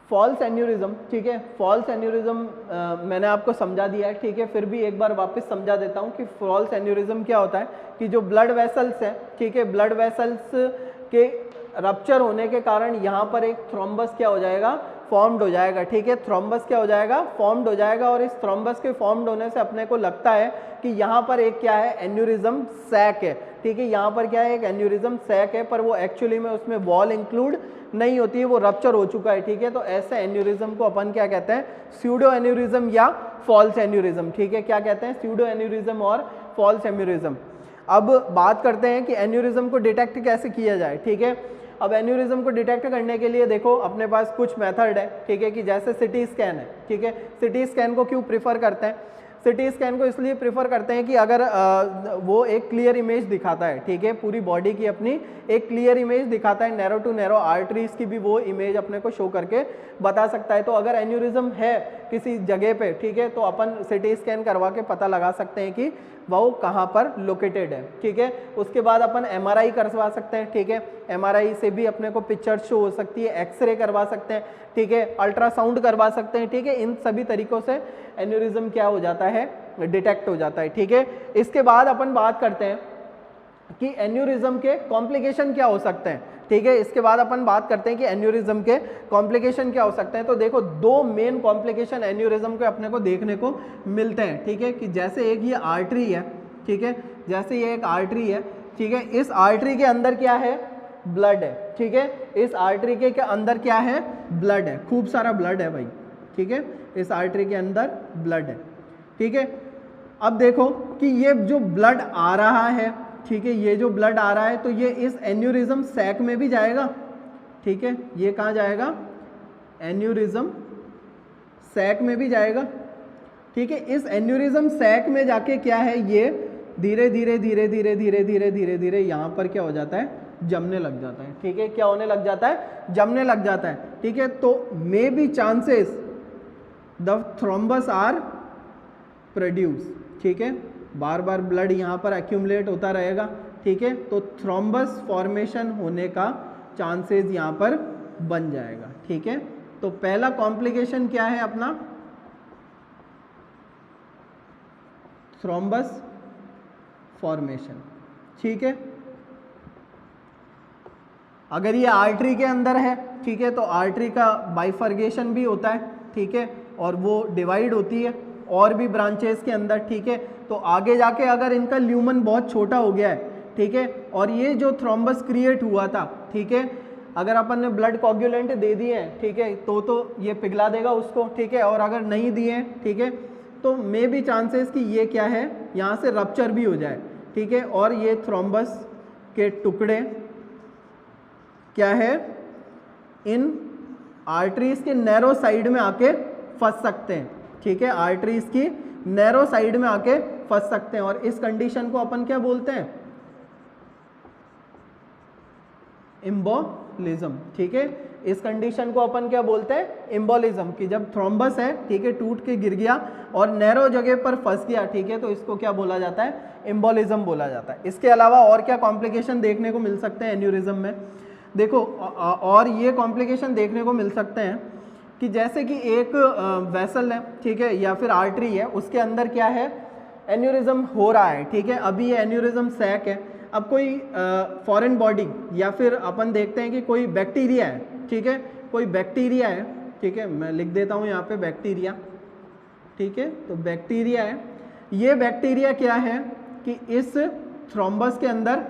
फॉल्स एन्यूरिज्म, ठीक है। फॉल्स एन्यूरिज्म मैंने आपको समझा दिया है, ठीक है, फिर भी एक बार वापस समझा देता हूँ कि फॉल्स एन्यूरिज्म क्या होता है कि जो ब्लड वेसल्स हैं, ठीक है, ब्लड वेसल्स के रप्चर होने के कारण यहाँ पर एक थ्रोम्बस क्या हो जाएगा, फॉर्म्ड हो जाएगा, ठीक है, थ्रोम्बस क्या हो जाएगा, फॉर्म्ड हो जाएगा, और इस थ्रोम्बस के फॉर्म्ड होने से अपने को लगता है कि यहाँ पर एक क्या है, एन्यूरिज्म सैक है, ठीक है, यहाँ पर क्या है, एक एन्यूरिज्म सैक है, पर वो एक्चुअली में उसमें वॉल इंक्लूड नहीं होती है, वो रप्चर हो चुका है, ठीक है। तो ऐसे एन्यूरिज्म को अपन क्या कहते हैं, स्यूडो एन्यूरिज्म या फॉल्स एन्यूरिज्म, ठीक है, क्या कहते हैं, स्यूडो एन्यूरिज्म और फॉल्स एन्यूरिज्म। अब बात करते हैं कि एन्यूरिज्म को डिटेक्ट कैसे किया जाए, ठीक है। अब एन्यूरिज्म को डिटेक्ट करने के लिए देखो अपने पास कुछ मेथड है, ठीक है, कि जैसे सिटी स्कैन है, ठीक है। सिटी स्कैन को क्यों प्रीफर करते हैं, सिटी स्कैन को इसलिए प्रीफर करते हैं कि अगर वो एक क्लियर इमेज दिखाता है, ठीक है, पूरी बॉडी की अपनी एक क्लियर इमेज दिखाता है, नैरो टू नैरो आर्टरीज की भी वो इमेज अपने को शो करके बता सकता है। तो अगर एन्यूरिज्म है किसी जगह पे, ठीक है, तो अपन सिटी स्कैन करवा के पता लगा सकते हैं कि वो कहाँ पर लोकेटेड है, ठीक है। उसके बाद अपन एमआरआई करवा सकते हैं, ठीक है, एमआरआई से भी अपने को पिक्चर शो हो सकती है, एक्सरे करवा सकते हैं, ठीक है, अल्ट्रासाउंड करवा सकते हैं, ठीक है। इन सभी तरीकों से एन्यूरिज्म क्या हो जाता है, डिटेक्ट हो जाता है, ठीक है। इसके बाद अपन बात करते हैं कि एन्यूरिज्म के कॉम्प्लिकेशन क्या हो सकते हैं, ठीक है। इसके बाद अपन बात करते हैं कि एन्यूरिज्म के कॉम्प्लिकेशन क्या हो सकते हैं। तो देखो दो मेन कॉम्प्लिकेशन एन्यूरिज्म के अपने को देखने को मिलते हैं, ठीक है, कि जैसे एक ये आर्टरी है, ठीक है, जैसे ये एक आर्टरी है, ठीक है, इस आर्टरी के अंदर क्या है, ब्लड है, ठीक है, इस आर्टरी के अंदर क्या है, ब्लड है, खूब सारा ब्लड है भाई, ठीक है, इस आर्टरी के अंदर ब्लड है, ठीक है। अब देखो कि ये जो ब्लड आ रहा है, ठीक है, ये जो ब्लड आ रहा है तो ये इस एन्यूरिज्म सैक में भी जाएगा, ठीक है, ये कहाँ जाएगा, एन्यूरिज्म सैक में भी जाएगा, ठीक है। इस एन्यूरिज्म सैक में जाके क्या है, ये धीरे धीरे धीरे धीरे धीरे धीरे धीरे धीरे यहाँ पर क्या हो जाता है, जमने लग जाता है, ठीक है, क्या होने लग जाता है, जमने लग जाता है, ठीक है। तो maybe chances the thrombus are produce, ठीक है, बार बार ब्लड यहाँ पर एक्यूमुलेट होता रहेगा, ठीक है, तो थ्रोम्बस फॉर्मेशन होने का चांसेस यहाँ पर बन जाएगा, ठीक है। तो पहला कॉम्प्लिकेशन क्या है अपना, थ्रोम्बस फॉर्मेशन, ठीक है। अगर ये आर्टरी के अंदर है, ठीक है, तो आर्टरी का बाइफर्गेशन भी होता है, ठीक है, और वो डिवाइड होती है और भी ब्रांचेस के अंदर, ठीक है। तो आगे जाके अगर इनका ल्यूमन बहुत छोटा हो गया है, ठीक है, और ये जो थ्रोम्बस क्रिएट हुआ था, ठीक है, अगर अपन ने ब्लड कोगुलेंट दे दिए हैं, ठीक है, तो ये पिघला देगा उसको, ठीक है, और अगर नहीं दिए, ठीक है, तो मे बी चांसेस कि ये क्या है, यहाँ से रप्चर भी हो जाए, ठीक है, और ये थ्रोम्बस के टुकड़े क्या है, इन आर्टरीज के नैरो साइड में आके फंस सकते हैं, ठीक है, आर्टरीज की नैरो साइड में आके फंस सकते हैं, और इस कंडीशन को अपन क्या बोलते हैं, एम्बोलिज्म, ठीक है, इस कंडीशन को अपन क्या बोलते हैं, एम्बोलिज्म, कि जब थ्रोम्बस है, ठीक है, टूट के गिर गया और नैरो जगह पर फंस गया, ठीक है, तो इसको क्या बोला जाता है, एम्बोलिज्म बोला जाता है। इसके अलावा और क्या कॉम्प्लिकेशन देखने को मिल सकते हैं एन्यूरिज्म में, देखो और ये कॉम्प्लिकेशन देखने को मिल सकते हैं कि जैसे कि एक वेसल है, ठीक है, या फिर आर्टरी है, उसके अंदर क्या है, एन्यूरिज्म हो रहा है, ठीक है, अभी ये एन्यूरिज्म सैक है। अब कोई फॉरेन बॉडी या फिर अपन देखते हैं कि कोई बैक्टीरिया है, ठीक है, कोई बैक्टीरिया है, ठीक है, मैं लिख देता हूँ यहाँ पे बैक्टीरिया, ठीक है, तो बैक्टीरिया है, ये बैक्टीरिया क्या है कि इस थ्रोम्बस के अंदर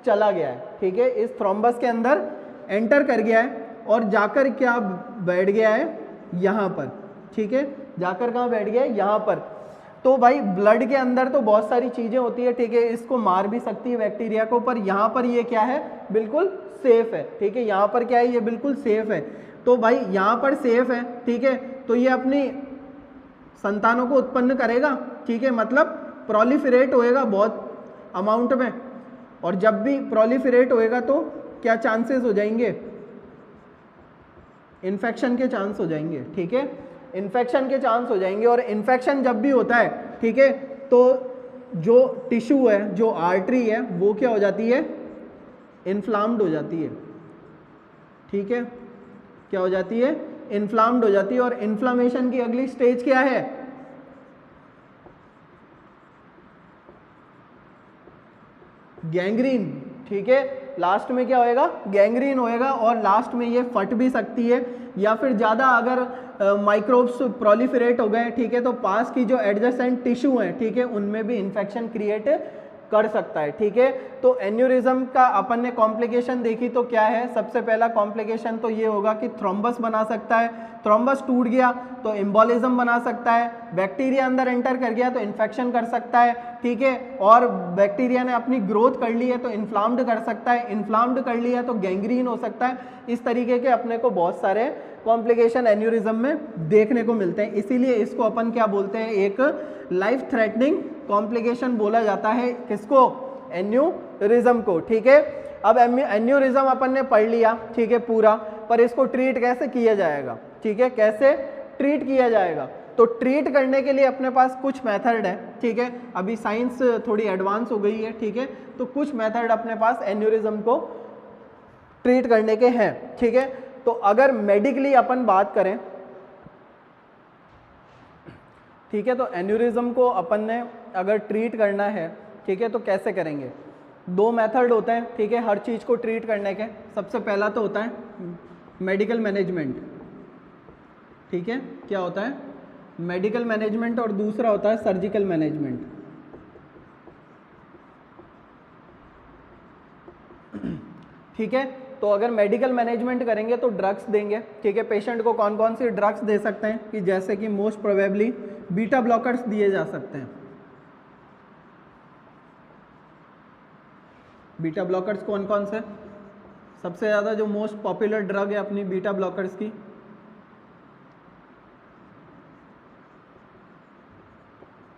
चला गया है, ठीक है, इस थ्रोम्बस के अंदर एंटर कर गया है और जाकर क्या बैठ गया है यहाँ पर, ठीक है, जाकर कहाँ बैठ गया है, यहाँ पर। तो भाई ब्लड के अंदर तो बहुत सारी चीजें होती है, ठीक है, इसको मार भी सकती है बैक्टीरिया को, पर यहाँ पर ये क्या है, बिल्कुल सेफ है, ठीक है, यहाँ पर क्या है, ये बिल्कुल सेफ है। तो भाई यहाँ पर सेफ है, ठीक है, तो ये अपनी संतानों को उत्पन्न करेगा, ठीक है, मतलब प्रोलिफरेट होएगा बहुत अमाउंट में, और जब भी प्रोलिफरेट होएगा तो क्या चांसेस हो जाएंगे, इन्फेक्शन के चांस हो जाएंगे, ठीक है, इन्फेक्शन के चांस हो जाएंगे। और इन्फेक्शन जब भी होता है, ठीक है, तो जो टिश्यू है, जो आर्टरी है, वो क्या हो जाती है, इन्फ्लाम्ड हो जाती है, ठीक है, क्या हो जाती है, इन्फ्लाम्ड हो जाती है। और इन्फ्लामेशन की अगली स्टेज क्या है, गैंग्रीन, ठीक है, लास्ट में क्या होएगा, गैंग्रीन होएगा, और लास्ट में ये फट भी सकती है, या फिर ज़्यादा अगर माइक्रोब्स प्रोलिफरेट हो गए, ठीक है, तो पास की जो एडजेसेंट टिश्यू है, ठीक है, उनमें भी इन्फेक्शन क्रिएट कर सकता है, ठीक है। तो एन्यूरिज्म का अपन ने कॉम्प्लिकेशन देखी तो क्या है, सबसे पहला कॉम्प्लिकेशन तो ये होगा कि थ्रोम्बस बना सकता है, थ्रोम्बस टूट गया तो एम्बोलिज्म बना सकता है, बैक्टीरिया अंदर एंटर कर गया तो इन्फेक्शन कर सकता है, ठीक है, और बैक्टीरिया ने अपनी ग्रोथ कर ली है तो इन्फ्लाम्ड कर सकता है, इन्फ्लाम्ड कर लिया तो गैंग्रीन हो सकता है। इस तरीके के अपने को बहुत सारे कॉम्प्लिकेशन एन्यूरिज्म में देखने को मिलते हैं, इसीलिए इसको अपन क्या बोलते हैं, एक लाइफ थ्रेटनिंग कॉम्प्लिकेशन बोला जाता है, किसको, एन्यूरिज्म को, ठीक है। अब एन्यूरिज्म अपन ने पढ़ लिया, ठीक है, पूरा, पर इसको ट्रीट कैसे किया जाएगा, ठीक है, कैसे ट्रीट किया जाएगा, तो ट्रीट करने के लिए अपने पास कुछ मेथड है, ठीक है, अभी साइंस थोड़ी एडवांस हो गई है, ठीक है, तो कुछ मेथड अपने पास एन्यूरिज्म को ट्रीट करने के हैं, ठीक है। तो अगर मेडिकली अपन बात करें, ठीक है, तो एन्यूरिज्म को अपन ने अगर ट्रीट करना है, ठीक है, तो कैसे करेंगे, दो मेथड होते हैं, ठीक है, हर चीज़ को ट्रीट करने के। सबसे पहला तो होता है मेडिकल मैनेजमेंट, ठीक है, क्या होता है, मेडिकल मैनेजमेंट, और दूसरा होता है सर्जिकल मैनेजमेंट, ठीक है। तो अगर मेडिकल मैनेजमेंट करेंगे तो ड्रग्स देंगे, ठीक है, पेशेंट को कौन कौन सी ड्रग्स दे सकते हैं, कि जैसे कि मोस्ट प्रोबेबली बीटा ब्लॉकर्स दिए जा सकते हैं। बीटा ब्लॉकर्स कौन कौन से, सबसे ज़्यादा जो मोस्ट पॉपुलर ड्रग है अपनी बीटा ब्लॉकर्स की,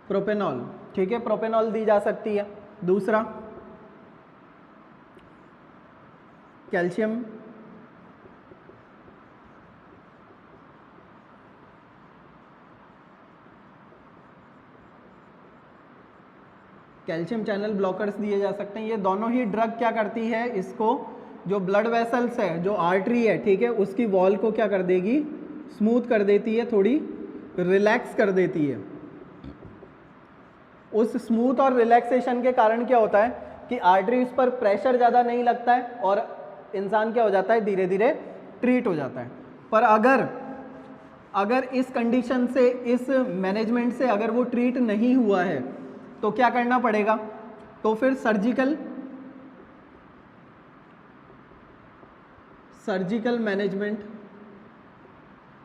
प्रोपेनॉल, ठीक है, प्रोपेनॉल दी जा सकती है। दूसरा कैल्शियम, कैल्शियम चैनल ब्लॉकर्स दिए जा सकते हैं। ये दोनों ही ड्रग क्या करती है, इसको जो ब्लड वेसल्स है, जो आर्टरी है, ठीक है, उसकी वॉल को क्या कर देगी, स्मूथ कर देती है, थोड़ी रिलैक्स कर देती है। उस स्मूथ और रिलैक्सेशन के कारण क्या होता है कि आर्टरीज पर प्रेशर ज़्यादा नहीं लगता है और इंसान क्या हो जाता है, धीरे धीरे ट्रीट हो जाता है। पर अगर इस कंडीशन से, इस मैनेजमेंट से अगर वो ट्रीट नहीं हुआ है तो क्या करना पड़ेगा, तो फिर सर्जिकल मैनेजमेंट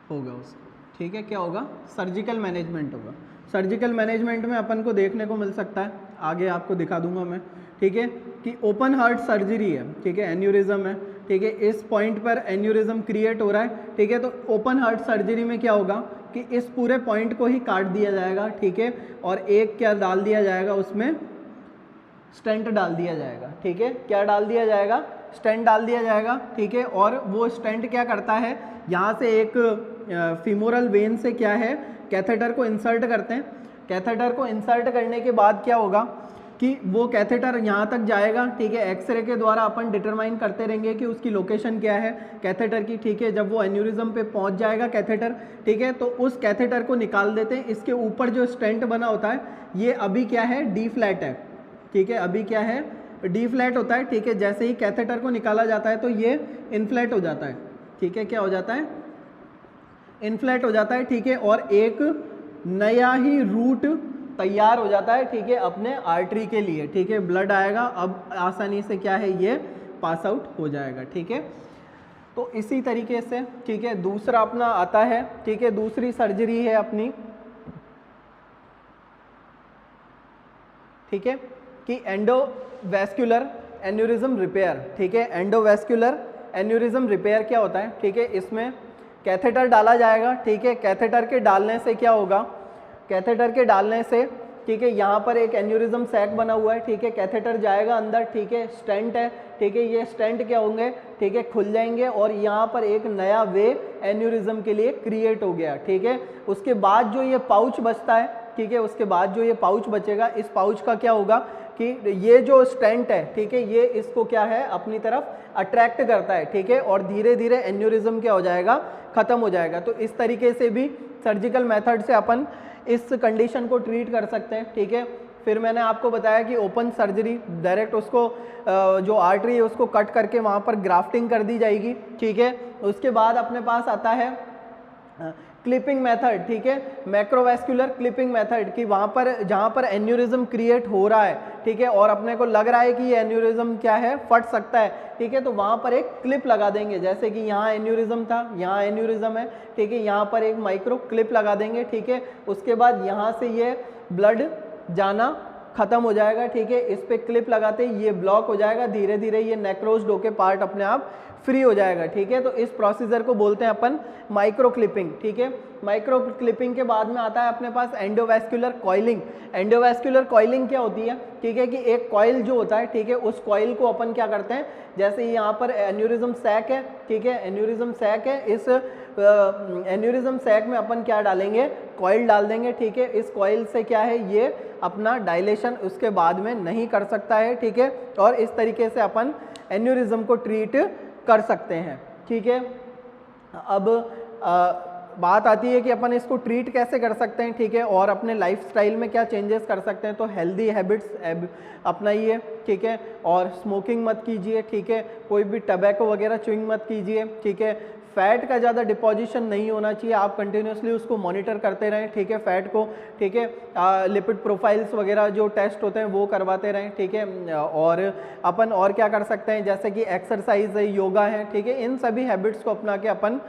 होगा उसका, ठीक है, क्या होगा, सर्जिकल मैनेजमेंट होगा। सर्जिकल मैनेजमेंट में अपन को देखने को मिल सकता है, आगे आपको दिखा दूंगा मैं, ठीक है, कि ओपन हार्ट सर्जरी है, ठीक है, एन्यूरिज्म है, ठीक है, इस पॉइंट पर एन्यूरिज्म क्रिएट हो रहा है, ठीक है, तो ओपन हार्ट सर्जरी में क्या होगा कि इस पूरे पॉइंट को ही काट दिया जाएगा, ठीक है, और एक क्या डाल दिया जाएगा, उसमें स्टेंट डाल दिया जाएगा, ठीक है, क्या डाल दिया जाएगा, स्टेंट डाल दिया जाएगा, ठीक है। और वो स्टेंट क्या करता है, यहाँ से एक फीमोरल वेन से क्या है, कैथेटर को इंसर्ट करते हैं। कैथेटर को इंसर्ट करने के बाद क्या होगा कि वो कैथेटर यहाँ तक जाएगा, ठीक है, एक्सरे के द्वारा अपन डिटरमाइन करते रहेंगे कि उसकी लोकेशन क्या है कैथेटर की, ठीक है। जब वो एन्यूरिज्म पे पहुँच जाएगा कैथेटर, ठीक है, तो उस कैथेटर को निकाल देते हैं। इसके ऊपर जो स्टेंट बना होता है ये अभी क्या है, डी फ्लैट है, ठीक है, अभी क्या है, डी फ्लैट होता है, ठीक है। जैसे ही कैथेटर को निकाला जाता है तो ये इनफ्लैट हो जाता है, ठीक है, क्या हो जाता है, इनफ्लैट हो जाता है, ठीक है, और एक नया ही रूट तैयार हो जाता है, ठीक है, अपने आर्टरी के लिए, ठीक है। ब्लड आएगा, अब आसानी से क्या है, ये पास आउट हो जाएगा, ठीक है। तो इसी तरीके से, ठीक है, दूसरा अपना आता है, ठीक है, दूसरी सर्जरी है अपनी ठीक है, कि एंडोवैस्कुलर एन्यूरिज्म रिपेयर, ठीक है, एंडोवैस्कुलर एन्यूरिज्म रिपेयर क्या होता है, ठीक है, इसमें कैथेटर डाला जाएगा, ठीक है, कैथेटर के डालने से क्या होगा, कैथेटर के डालने से, ठीक है, यहाँ पर एक एन्यूरिज्म सैक बना हुआ है, ठीक है, कैथेटर जाएगा अंदर, ठीक है, स्टेंट है, ठीक है, ये स्टेंट क्या होंगे, ठीक है, खुल जाएंगे और यहाँ पर एक नया वे एन्यूरिज्म के लिए क्रिएट हो गया, ठीक है। उसके बाद जो ये पाउच बचता है, ठीक है, उसके बाद जो ये पाउच बचेगा, इस पाउच का क्या होगा कि ये जो स्टेंट है, ठीक है, ये इसको क्या है अपनी तरफ अट्रैक्ट करता है, ठीक है, और धीरे धीरे एन्यूरिज्म क्या हो जाएगा, खत्म हो जाएगा। तो इस तरीके से भी सर्जिकल मेथड से अपन इस कंडीशन को ट्रीट कर सकते हैं, ठीक है। फिर मैंने आपको बताया कि ओपन सर्जरी, डायरेक्ट उसको जो आर्टरी है उसको कट करके वहाँ पर ग्राफ्टिंग कर दी जाएगी, ठीक है। उसके बाद अपने पास आता है क्लिपिंग मेथड, ठीक है, मैक्रोवैस्कुलर क्लिपिंग मेथड, कि वहाँ पर जहाँ पर एन्यूरिज्म क्रिएट हो रहा है, ठीक है, और अपने को लग रहा है कि ये एन्यूरिज्म क्या है, फट सकता है, ठीक है, तो वहाँ पर एक क्लिप लगा देंगे, जैसे कि यहाँ एन्यूरिज्म था, यहाँ एन्यूरिज्म है, ठीक है, यहाँ पर एक माइक्रो क्लिप लगा देंगे, ठीक है। उसके बाद यहाँ से ये ब्लड जाना खत्म हो जाएगा, ठीक है, इस पे क्लिप लगाते ही ये ब्लॉक हो जाएगा, धीरे धीरे ये नेक्रोज्ड होके पार्ट अपने आप फ्री हो जाएगा, ठीक है। तो इस प्रोसीजर को बोलते हैं अपन माइक्रो क्लिपिंग, ठीक है। माइक्रो क्लिपिंग के बाद में आता है अपने पास एंडोवैस्कुलर कॉइलिंग। एंडोवैस्कुलर कॉइलिंग क्या होती है, ठीक है, कि एक कॉइल जो होता है, ठीक है, उस कॉइल को अपन क्या करते हैं, जैसे यहाँ पर एन्यूरिज्म सैक है, ठीक है, एन्यूरिज्म सैक है, इस एन्यूरिज्म सैक में अपन क्या डालेंगे, कॉइल डाल देंगे, ठीक है। इस कॉइल से क्या है, ये अपना डायलेशन उसके बाद में नहीं कर सकता है, ठीक है, और इस तरीके से अपन एन्यूरिज्म को ट्रीट कर सकते हैं, ठीक है। अब बात आती है कि अपन इसको ट्रीट कैसे कर सकते हैं, ठीक है, और अपने लाइफस्टाइल में क्या चेंजेस कर सकते हैं। तो हेल्दी हैबिट्स अपनाइए, ठीक है, और स्मोकिंग मत कीजिए, ठीक है, कोई भी टबैको वगैरह च्युइंग मत कीजिए, ठीक है। फैट का ज़्यादा डिपोजिशन नहीं होना चाहिए, आप कंटिन्यूसली उसको मॉनिटर करते रहें, ठीक है, फैट को, ठीक है, लिपिड प्रोफाइल्स वगैरह जो टेस्ट होते हैं वो करवाते रहें, ठीक है। और अपन और क्या कर सकते हैं, जैसे कि एक्सरसाइज है, योगा है, ठीक है, इन सभी हैबिट्स को अपना के अपन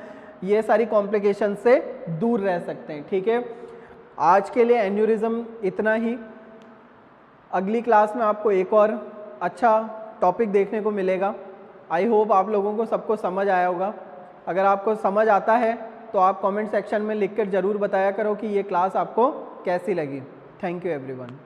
ये सारी कॉम्प्लिकेशन से दूर रह सकते हैं, ठीक है। आज के लिए एन्यूरिज्म इतना ही। अगली क्लास में आपको एक और अच्छा टॉपिक देखने को मिलेगा। आई होप आप लोगों को सबको समझ आया होगा। अगर आपको समझ आता है तो आप कमेंट सेक्शन में लिखकर ज़रूर बताया करो कि ये क्लास आपको कैसी लगी। Thank you everyone.